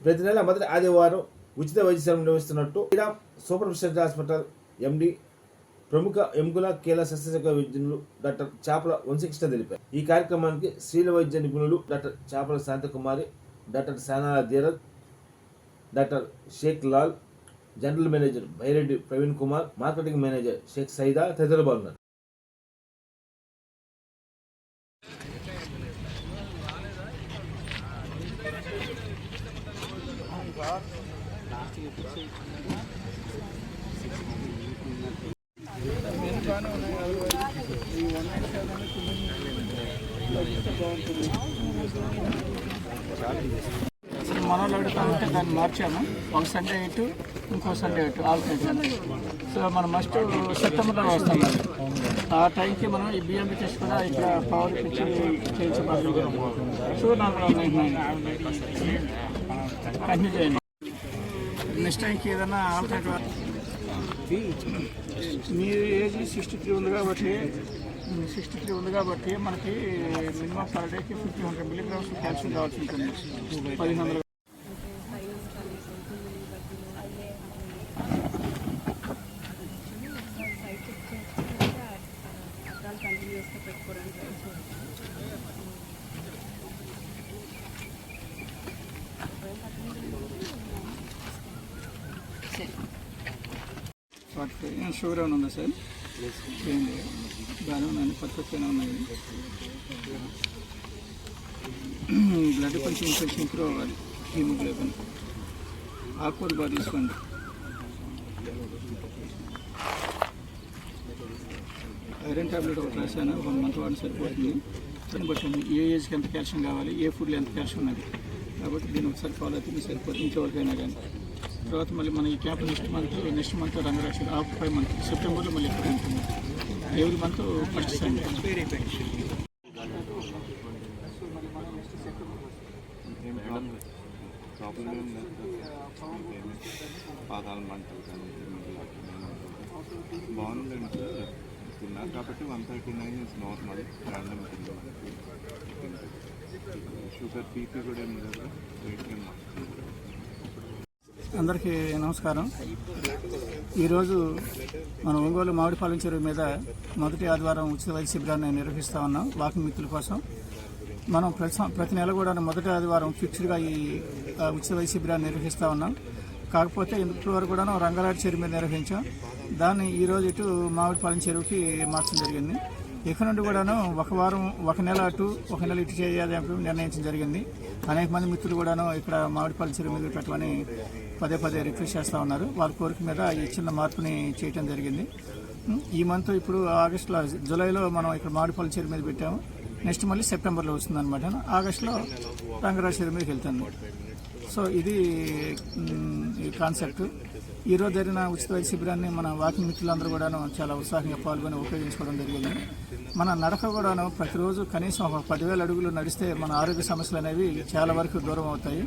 ప్రతి నెల మొదటి ఆదివారం ఉచిత వైద్య సేవలు నిర్వహిస్తున్నట్టు Sriram super speciality hospital MD ప్రముఖ ఎముకల కీళ్ళ శస్త్రచికిత్స వైద్యులు డాక్టర్ చాపల వంశకృష్ణ తెలిపారు. ఈ కార్యక్రమానికి స్త్రీల వైద్య నిపుణులు doctor Chapala Shanthakumari, doctor Shanala Dheeraj, doctor Sheikh Lal, general manager Byreddy Praveen Kumar, marketing manager Sheikh Saida తదితరులు పాల్గొన్నారు. మనలో అడుగుతా ఉంటే దాన్ని మార్చాము. ఒక సండే ఇటు, ఇంకో సండే ఇటు ఆల్టర్నేట్. సో మనం మస్ట్ సెప్టెంబర్లో వస్తాం. ఆ టైంకి మనం ఈ బిఎంబి టెస్ట్ కూడా ఇక్కడ పవర్ పిచ్చి చేయించబడుతుంది. సో నాకు కంటిన్యూ చేయండి. నెక్స్ట్ టైంకి ఏదైనా ఆల్టర్నేట్. మీ ఏజ్ 63 ఉంది కాబట్టి మనకి మినిమం పర్ డేకి 1500 మిల్లీగ్రామ్స్ క్యాల్షియం కావాల్సి ఉంటుంది. 1500 షుగర్ ఏమైనా ఉందా సార్? చేయండి. బాగానే ఉన్నాయండి, పర్ఫెక్ట్గానే ఉన్నాయి. బ్లడ్ కొంచెం ఇంప్రూవ్ అవ్వాలి. హీమోగ్లోబిన్ ఆకుకూర బాగా తీసుకోండి. ఐరన్ ట్యాబ్లెట్ ఒకటి రాశాను, 1 మంత్ వాడి సరిపోతుంది. దాన్ని బట్టి ఏ ఏజ్కి ఎంత కాల్షియం కావాలి, ఏ ఫుడ్లో ఎంత కాల్షియం ఉన్నది కాబట్టి దీన్ని ఒకసారి ఫాలో అయితే మీకు సరిపోతుంది. ఇంకెవరికైనా కానీ తర్వాత మళ్ళీ మన ఈ క్యాంప్ నెక్స్ట్ మంత్ రంగరాక్ష 5 మంత్ సెప్టెంబర్లో మళ్ళీ ఎక్కడ ఉంటుంది. Every month first Sunday. పాదాలు మంటలు కానీ బాగుందండి తిన్నారు కాబట్టి 139 is normal. Random sugar BP కూడా ఏమి లేదు. అందరికీ నమస్కారం. ఈరోజు మన ఒంగోలు మామిడిపాలెం చెరువు మీద మొదటి ఆదివారం ఉచిత వైద్య శిబిరాన్ని నిర్వహిస్తూ ఉన్నాం వాకింగ్ మిత్రుల కోసం. మనం ప్రతి నెల కూడా మొదటి ఆదివారం ఫిక్స్డ్గా ఈ ఉచిత వైద్య శిబిరాన్ని నిర్వహిస్తూ ఉన్నాం. కాకపోతే ఇప్పటి వరకు కూడా రంగారెడ్డి చెరువు మీద నిర్వహించాం. దాన్ని ఈరోజు ఇటు మామిడిపాలెం చెరువుకి మార్చడం జరిగింది. ఇక్కడ నుండి కూడాను ఒక నెల అటు ఒక నెల ఇటు చేయాలి నిర్ణయించడం జరిగింది. అనేక మంది మిత్రులు కూడాను ఇక్కడ మామిడిపాలెం చెరువు మీద పెట్టమని పదే రిక్వెస్ట్ చేస్తూ ఉన్నారు. వాళ్ళ కోరిక మీద ఈ చిన్న మార్పుని చేయడం జరిగింది. ఈ మంత్ ఇప్పుడు జూలైలో మనం ఇక్కడ మామిడిపాలెం చెరువు మీద పెట్టాము. నెక్స్ట్ మళ్ళీ సెప్టెంబర్లో వస్తుంది అనమాట. ఆగస్టులో రంగరాజు చెరువు మీదకి వెళ్తుంది. సో ఇది ఈ కాన్సెప్ట్. ఈరోజు జరిగిన ఉచిత వైద్య శిబిరాన్ని మన వాకింగ్ మిత్రులందరూ కూడాను చాలా ఉత్సాహంగా పాల్గొని ఉపయోగించుకోవడం జరిగింది. మన నడక కూడాను ప్రతిరోజు కనీసం ఒక 10,000 అడుగులు నడిస్తే మన ఆరోగ్య సమస్యలు అనేవి చాలా వరకు దూరం అవుతాయి.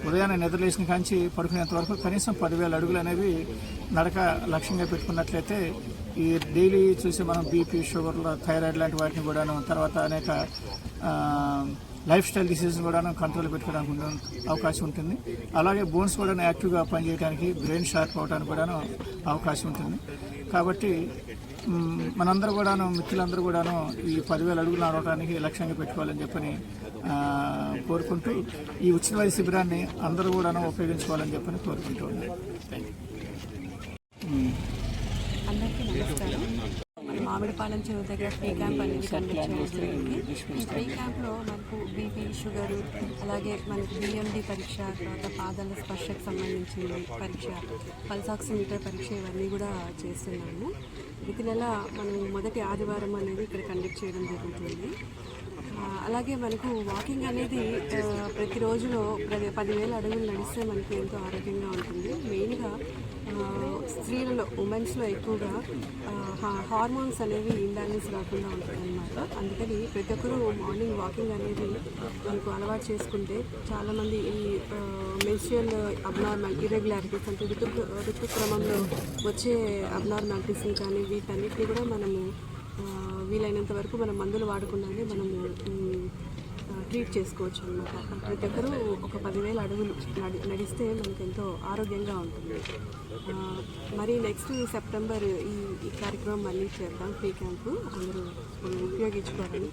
ఉదయాన్నే నిద్రలేసిన కాంచి పడుకునేంత వరకు కనీసం 10,000 అడుగులు అనేవి నడక లక్ష్యంగా పెట్టుకున్నట్లయితే ఈ డైలీ చూసి మనం బీపీ, షుగర్, థైరాయిడ్ లాంటి వాటిని కూడాను తర్వాత అనేక లైఫ్ స్టైల్ డిసీజ్ కూడా కంట్రోల్ పెట్టుకోవడానికి అవకాశం ఉంటుంది. అలాగే బోన్స్ కూడా యాక్టివ్గా పనిచేయడానికి, బ్రెయిన్ షార్ప్ అవడానికి కూడా అవకాశం ఉంటుంది. కాబట్టి మనందరూ కూడాను మిత్రులందరూ కూడాను ఈ 10,000 అడుగులు నడవడానికి లక్ష్యంగా పెట్టుకోవాలని చెప్పని కోరుకుంటూ ఈ ఉచిత వైద్య శిబిరాన్ని అందరూ కూడాను ఉపయోగించుకోవాలని చెప్పని కోరుకుంటూ ఉన్నాను. అందరికీ నమస్కారం. మన మామిడిపాలెం చెరువు దగ్గర ఫ్రీ క్యాంప్ అనేది కండక్ట్ చేయడం జరిగింది. ఈ ఫ్రీ క్యాంప్లో మనకు బీపీ, షుగరు, అలాగే మనకు బిఎండి పరీక్ష, తర్వాత పాదాల స్పర్శకు సంబంధించిన పరీక్ష, పల్స్ ఆక్సిమీటర్ పరీక్ష ఇవన్నీ కూడా చేస్తున్నాము. ప్రతి నెల మనం మొదటి ఆదివారం అనేది ఇక్కడ కండక్ట్ చేయడం జరుగుతుంది. అలాగే మనకు వాకింగ్ అనేది ప్రతిరోజులో 10,000 అడుగులు నడిస్తే మనకు ఎంతో ఆరోగ్యంగా ఉంటుంది. మెయిన్గా స్త్రీలలో, ఉమెన్స్లో ఎక్కువగా హార్మోన్స్ అనేవి ఇంబ్యాలెన్స్ రాకుండా ఉంటుంది అన్నమాట. అందుకని ప్రతి ఒక్కరూ మార్నింగ్ వాకింగ్ అనేది మనకు అలవాటు చేసుకుంటే చాలామంది ఈ మెన్స్ట్రువల్ అబ్నార్మల్ ఇర్రెగ్యులారిటీస్ అంటే ఋతుక్రమంలో వచ్చే అబ్నార్మాలిటీస్ని కానీ వీటన్నిటిని కూడా మనము వీలైనంత వరకు మనం మందులు వాడకుండానే మనము ట్రీట్ చేసుకోవచ్చు అనమాట. ప్రతి ఒక్కరూ ఒక 10,000 అడుగులు నడిస్తే మనకు ఎంతో ఆరోగ్యంగా ఉంటుంది. మరి నెక్స్ట్ సెప్టెంబర్ ఈ కార్యక్రమం మళ్ళీ చేద్దాం, ఫ్రీ క్యాంపు అందరూ ఉపయోగించుకోవాలని